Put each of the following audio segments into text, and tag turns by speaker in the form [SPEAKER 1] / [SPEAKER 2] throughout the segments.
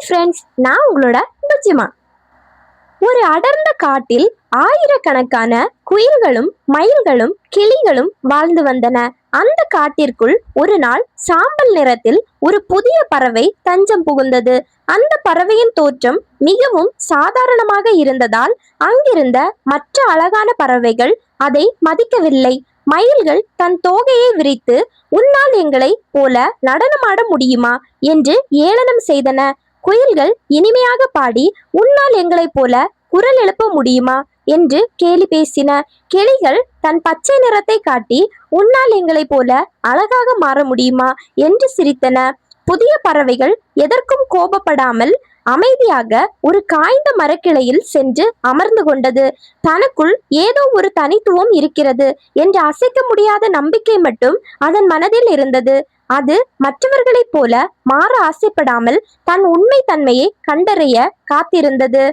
[SPEAKER 1] Hi friends, நான் உங்களோட பஜ்ஜிமா. ஒரு அடர்ந்த காட்டில் ஆயிரக்கணக்கான குயில்களும் மயில்களும் கிளிகளும் வாழ்ந்து வந்தன. அந்த காட்டிற்குள் ஒரு நாள் சாம்பல் நிறத்தில் ஒரு புதிய பறவை தஞ்சம் புகுந்தது. அந்த பறவையின் தோற்றம் மிகவும் சாதாரணமாக இருந்ததால் அங்கிருந்த மற்ற அழகான பறவைகள் அதை மதிக்கவில்லை. மயில்கள் தன் தோகையை விரித்து, "உன்னால் எங்களை போல நடனமாட முடியுமா?" என்று ஏளனம் செய்தன. குயில்கள் இனிமையாக பாடி, "உன்னால் எங்களைப் போல குரல் எழுப்ப முடியுமா?" என்று கேலி பேசின. கிளிகள் தன் பச்சை நிறத்தை காட்டி, "உன்னால் எங்களைப் போல அழகாக மாற முடியுமா?" என்று சிரித்தன. புதிய பறவைகள் எதற்கும் கோபப்படாமல் அமைதியாக ஒரு காய்ந்த மரக்கிளையில் சென்று அமர்ந்து கொண்டது. தனக்குள் ஏதோ ஒரு தனித்துவம் இருக்கிறது என்ற அசைக்க முடியாத நம்பிக்கை மட்டும் அதன் மனதில் இருந்தது. அது மற்றவர்களைப் போல மாற ஆசைப்படாமல் தன் உண்மை தன்மையை கண்டறிய காத்திருந்தது.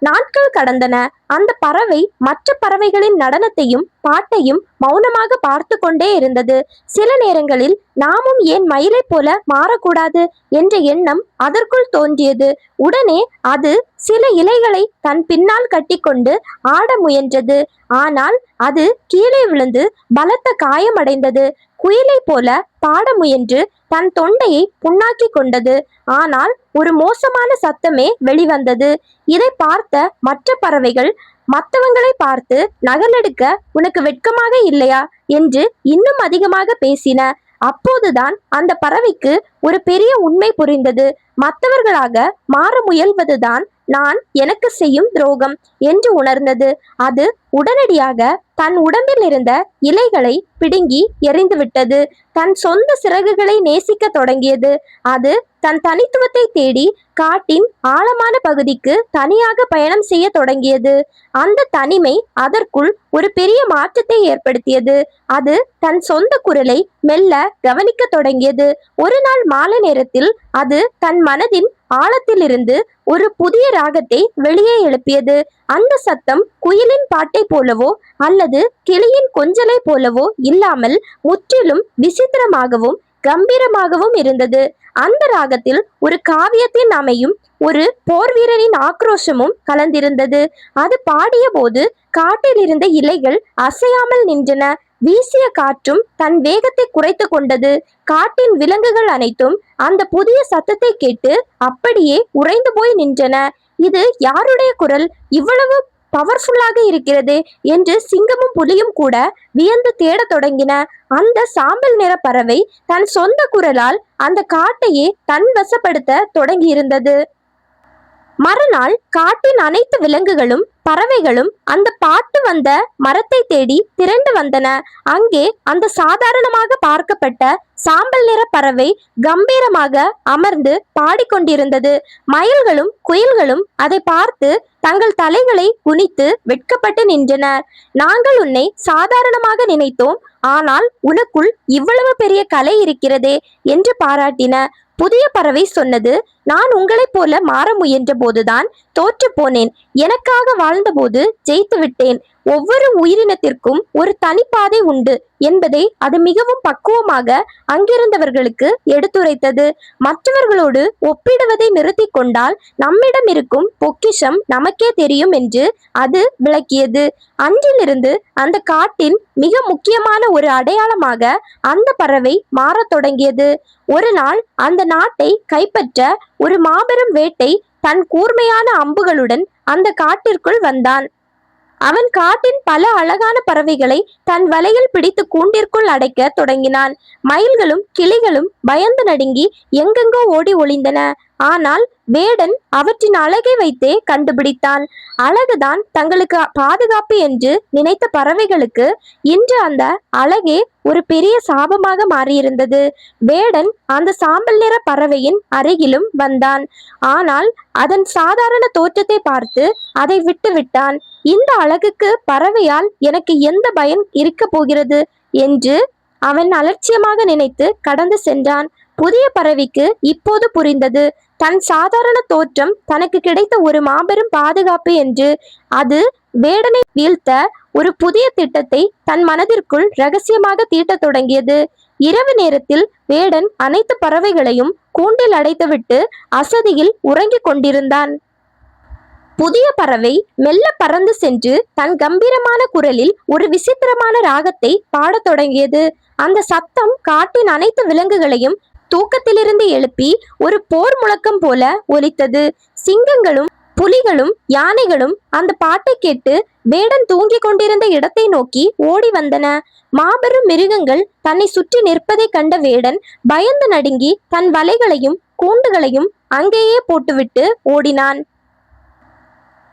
[SPEAKER 1] நாட்கள் கடந்தன. அந்த பறவை மற்ற பறவைகளின் நடனத்தையும் பாட்டையும் மௌனமாக பார்த்து கொண்டே இருந்தது. சில நேரங்களில் நாமும் ஏன் மயிலை போல மாறக்கூடாது என்ற எண்ணம் அதற்குள் தோன்றியது. உடனே அது சில இலைகளை தன் பின்னால் கட்டிக்கொண்டு ஆட முயன்றது. ஆனால் அது கீழே விழுந்து பலத்த காயமடைந்தது. குயிலை போல பாட முயன்று தன் தொண்டையை புண்ணாக்கி கொண்டது. ஆனால் ஒரு மோசமான சத்தமே வெளிவந்தது. இதை பார்த்த மற்ற பறவைகள் மற்றவங்களை பார்த்து, "நகலெடுக்க உனக்கு வெட்கமாக இல்லையா?" என்று இன்னும் அதிகமாக பேசின. அப்போதுதான் அந்த பறவைக்கு ஒரு பெரிய உண்மை புரிந்தது. மற்றவர்களாக மாற முயல்வதுதான் நான் எனக்கு செய்யும் துரோகம் என்று உணர்ந்தது. அது உடனடியாக தன் உடம்பில் இருந்த இலைகளை பிடுங்கி எறிந்துவிட்டது. தன் சொந்த சிறகுகளை நேசிக்க தொடங்கியது. அது தன் தனித்துவத்தை தேடி காட்டின் ஆழமான பகுதிக்கு தனியாக பயணம் செய்ய தொடங்கியது. அந்த தனிமை அதற்குள் ஒரு பெரிய மாற்றத்தை ஏற்படுத்தியது. அது தன் சொந்த குரலை மெல்ல கவனிக்க தொடங்கியது. ஒரு நாள் மாலை நேரத்தில் அது தன் மனதின் ஆழத்திலிருந்து ஒரு புதிய ராகத்தை வெளியே எழுப்பியது. அந்த சத்தம் குயிலின் பாட்டை போலவோ அல்லது கிளியின் கொஞ்சலை போலவோ இல்லாமல் முற்றிலும் விசித்திரமாகவும் கம்பீரமாகவும் இருந்தது. அந்த ராகத்தில் ஒரு காவியத்தின் அமையும் ஒரு போர் வீரனின் ஆக்ரோஷமும் கலந்திருந்தது. அது பாடிய போது காட்டில் இருந்த இலைகள் அசையாமல் நின்றன. வீசிய காற்றும் தன் வேகத்தை குறைத்து கொண்டது. காட்டின் விலங்குகள் அனைத்தும் அந்த புதிய சத்தத்தை கேட்டு அப்படியே உறைந்து போய் நின்றன. "இது யாருடைய குரல்? இவ்வளவு பவர்ஃபுல்லாக இருக்கிறது" என்று சிங்கமும் புலியும் கூட வியந்து தேடத் தொடங்கின. அந்த சாம்பல் நிற பறவை தன் சொந்த குரலால் அந்த காட்டையே தன் வசப்படுத்த தொடங்கியிருந்தது. மறுநாள் காட்டின் அனைத்து விலங்குகளும் பறவைகளும் அந்த பாட்டு வந்த மரத்தை தேடி திரண்டு வந்தன. அங்கே அந்த சாதாரணமாக பார்க்கப்பட்ட சாம்பல் நிற பறவை கம்பீரமாக அமர்ந்து பாடிக்கொண்டிருந்தது. மயில்களும் குயில்களும் அதை பார்த்து தங்கள் தலைகளை குனித்து வெட்கப்பட்டு நின்றன. "நாங்கள் உன்னை சாதாரணமாக நினைத்தோம், ஆனால் உனக்குள் இவ்வளவு பெரிய கலை இருக்கிறதே" என்று பாராட்டின. புதிய பறவை சொன்னது, "நான் உங்களைப் போல மாற முயன்ற போதுதான் தோற்று போனேன். எனக்காக வாழ்ந்தபோது ஜெயித்து விட்டேன். ஒவ்வொரு உயிரினத்திற்கும் ஒரு தனிப்பாதை உண்டு என்பதை அது மிகவும் பக்குவமாக அங்கிருந்தவர்களுக்கு எடுத்துரைத்தது. மற்றவர்களோடு ஒப்பிடுவதை நிறுத்தி கொண்டால் நம்மிடம் இருக்கும் பொக்கிஷம் நமக்கே தெரியும்" என்று அது விளக்கியது. அன்றிலிருந்து அந்த காட்டின் மிக முக்கியமான ஒரு அடையாளமாக அந்த பறவை மாறத் தொடங்கியது. ஒரு நாள் அந்த நாட்டை கைப்பற்ற ஒரு மாபெரும் வேட்டை தன் கூர்மையான அம்புகளுடன் அந்த காட்டிற்குள் வந்தான். அவன் காட்டின் பல அழகான பறவைகளை தன் வலையில் பிடித்து கூண்டிற்குள் அடைக்க தொடங்கினான். மயில்களும் கிளிகளும் பயந்து நடுங்கி எங்கெங்கோ ஓடி ஒளிந்தன. ஆனால் வேடன் அவற்றின் அழகை வைத்தே கண்டுபிடித்தான். அழகுதான் தங்களுக்கு பாதுகாப்பு என்று நினைத்த பறவைகளுக்கு இன்று அந்த அழகே ஒரு பெரிய சாபமாக மாறியிருந்தது. வேடன் அந்த சாம்பல் நிற பறவையின் அருகிலும் வந்தான். ஆனால் அதன் சாதாரண தோற்றத்தை பார்த்து அதை விட்டுவிட்டான். "இந்த அழகுக்கு பறவையால் எனக்கு எந்த பயன் இருக்க போகிறது" என்று அவன் அலட்சியமாக நினைத்து கடந்து சென்றான். புதிய பறவைக்கு இப்போது புரிந்தது, தன் சாதாரண தோற்றம் தனக்கு கிடைத்த ஒரு மாபெரும் பாதுகாப்பு என்று. அது வேடனை வீழ்த்த ஒரு புதிய திட்டத்தை தன் மனதிற்குள் ரகசியமாக தீட்டத் தொடங்கியது. இரவு நேரத்தில் வேடன் அனைத்து பறவைகளையும் கூண்டில் அடைத்துவிட்டு அசதியில் உறங்கிக் கொண்டிருந்தான். புதிய பறவை மெல்ல பறந்து சென்று தன் கம்பீரமான குரலில் ஒரு விசித்திரமான ராகத்தை பாடத் தொடங்கியது. அந்த சத்தம் காட்டின் அனைத்து விலங்குகளையும் தூக்கத்திலிருந்து எழுப்பி ஒரு போர் முழக்கம் போல ஒலித்தது. சிங்கங்களும் புலிகளும் யானைகளும் அந்த பாட்டை கேட்டு வேடன் தூங்கிக் கொண்டிருந்த இடத்தை நோக்கி ஓடி வந்தன. மாபெரும் மிருகங்கள் தன்னை சுற்றி நிற்பதை கண்ட வேடன் பயந்து நடுங்கி தன் வலைகளையும் கூண்டுகளையும் அங்கேயே போட்டுவிட்டு ஓடினான்.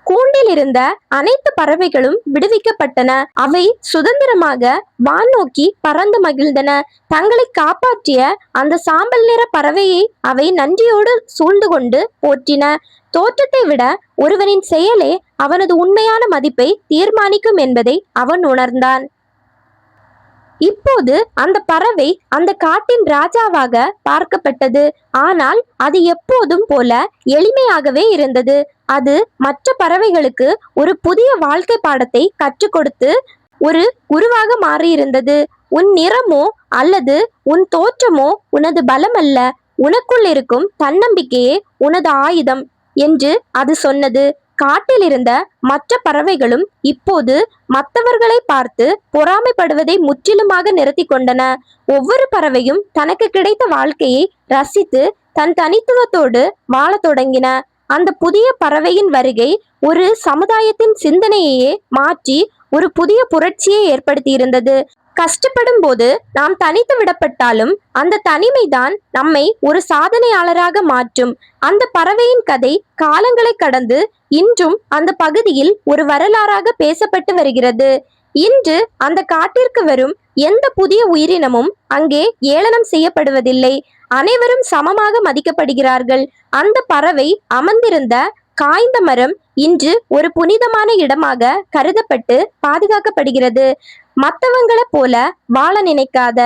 [SPEAKER 1] கூண்டில் இருந்த அனைத்து பறவைகளும் விடுவிக்கப்பட்டன. அவை சுதந்திரமாக வான் நோக்கி பறந்து மகிழ்ந்தன. தங்களை காப்பாற்றிய அந்த சாம்பல் நிற பறவையை அவை நன்றியோடு சூழ்ந்து கொண்டு போற்றின. தோற்றத்தை விட ஒருவனின் செயலே அவனது உண்மையான மதிப்பை தீர்மானிக்கும் என்பதை அவன் உணர்ந்தான். இப்போது அந்த பறவை அந்த காட்டின் ராஜாவாக பார்க்கப்பட்டது. ஆனால் அது எப்போதும் போல எளிமையாகவே இருந்தது. அது மற்ற பறவைகளுக்கு ஒரு புதிய வாழ்க்கை பாடத்தை கற்றுக் கொடுத்து ஒரு குருவாக மாறியிருந்தது. உன் நிறமோ அல்லது உன் தோற்றமோ உனது பலம் அல்ல, உனக்குள் இருக்கும் தன்னம்பிக்கையே உனது ஆயுதம் என்று அது சொன்னது. காட்டில் இருந்த மற்ற பறவைகளும் இப்போது மற்றவர்களை பார்த்து பொறாமைப்படுவதை முற்றிலுமாக நிறுத்தி கொண்டன. ஒவ்வொரு பறவையும் தனக்கு கிடைத்த வாழ்க்கையை ரசித்து தன் தனித்துவத்தோடு வாழத் தொடங்கின. அந்த புதிய பறவையின் வருகை ஒரு சமுதாயத்தின் சிந்தனையையே மாற்றி ஒரு புதிய புரட்சியை ஏற்படுத்தி இருந்தது. கஷ்டப்படும் போது நாம் தனித்து விடப்பட்டாலும் அந்த தனிமைதான் நம்மை ஒரு சாதனையாளராக மாற்றும். அந்த பறவையின் கதை காலங்களை கடந்து இன்றும் அந்த பகுதியில் ஒரு வரலாறாக பேசப்பட்டு வருகிறது. இன்று அந்த காட்டிற்கு வரும் எந்த புதிய உயிரினமும் அங்கே ஏளனம் செய்யப்படுவதில்லை. அனைவரும் சமமாக மதிக்கப்படுகிறார்கள். அந்த பறவை அமர்ந்திருந்த காய்ந்த மரம் இன்று ஒரு புனிதமான இடமாக கருதப்பட்டு பாதுகாக்கப்படுகிறது. மற்றவங்களை போல வாழ நினைக்காத,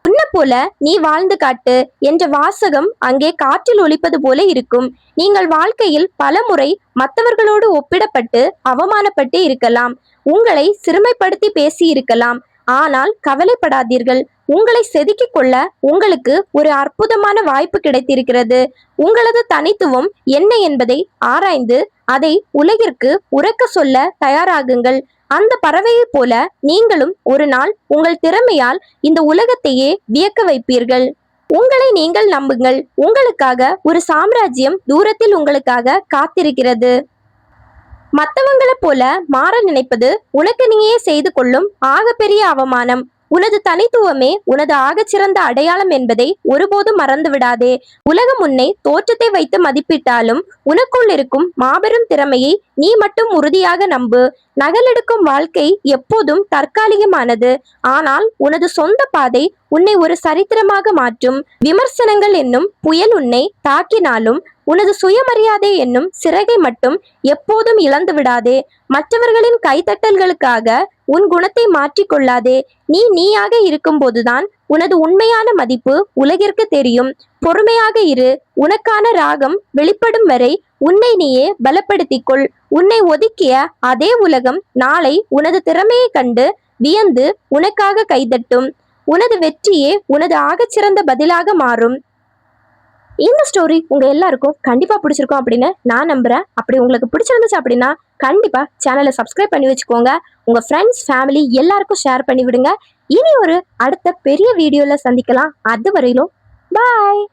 [SPEAKER 1] உன்னை போல நீ வாழ்ந்து காட்டு என்ற வாசகம் அங்கே காற்றில் ஒலிப்பது போல இருக்கும். நீங்கள் வாழ்க்கையில் பல முறை மற்றவர்களோடு ஒப்பிடப்பட்டு அவமானப்பட்டு இருக்கலாம், உங்களை சிறுமைப்படுத்தி பேசி இருக்கலாம். ஆனால் கவலைப்படாதீர்கள், உங்களை செதுக்கிக் கொள்ள உங்களுக்கு ஒரு அற்புதமான வாய்ப்பு கிடைத்திருக்கிறது. உங்களது தனித்துவம் என்ன என்பதை ஆராய்ந்து அதை உலகிற்கு உரக்க சொல்ல தயாராகுங்கள். அந்த பறவையைப் போல நீங்களும் ஒரு நாள் உங்கள் திறமையால் இந்த உலகத்தையே வியக்க வைப்பீர்கள். உங்களை நீங்கள் நம்புங்கள். உங்களுக்காக ஒரு சாம்ராஜ்யம் தூரத்தில் உங்களுக்காக காத்திருக்கிறது. மற்றவங்களை போல மாற நினைப்பது உனக்கு நீயே செய்து கொள்ளும் ஆகப்பெரிய அவமானம். உனது தனித்துவமே உனது ஆகச்சிறந்த அடையாளம் என்பதை ஒருபோதும் மறந்து விடாதே. உலகம் உன்னை தோற்றத்தை வைத்து மதிப்பிட்டாலும் உனக்குள் இருக்கும் மாபெரும் திறமையை நீ மட்டும் உறுதியாக நம்பு. நகலெடுக்கும் வாழ்க்கை எப்போதும் தற்காலிகமானது. ஆனால் உனது சொந்த பாதை உன்னை ஒரு சரித்திரமாக மாற்றும். விமர்சனங்கள் என்னும் புயல் உன்னை தாக்கினாலும் உனது சுயமரியாதை என்னும் சிறகை மட்டும் எப்போதும் இழந்து விடாதே. மற்றவர்களின் கைத்தட்டல்களுக்காக உன் குணத்தை மாற்றிக்கொள்ளாதே. நீ நீயாக இருக்கும் போதுதான் உனது உண்மையான மதிப்பு உலகிற்கு தெரியும். பொறுமையாக இரு. உனக்கான ராகம் வெளிப்படும் வரை உன்னை நீயே பலப்படுத்திக்கொள். உன்னை ஒதுக்கிய அதே உலகம் நாளை உனது திறமையை கண்டு வியந்து உனக்காக கைதட்டும். உனது வெற்றியே உனது ஆகச்சிறந்த பதிலாக மாறும். இந்த ஸ்டோரி உங்க எல்லாருக்கும் கண்டிப்பா பிடிச்சிருக்கும் அப்படின்னு நான் நம்புறேன். அப்படி உங்களுக்கு பிடிச்சிருந்துச்சு அப்படின்னா கண்டிப்பா சேனலை சப்ஸ்கிரைப் பண்ணி வச்சுக்கோங்க. உங்க ஃப்ரெண்ட்ஸ் ஃபேமிலி எல்லாருக்கும் ஷேர் பண்ணி விடுங்க. இனி ஒரு அடுத்த பெரிய வீடியோல சந்திக்கலாம். அது வரையிலும் பாய்.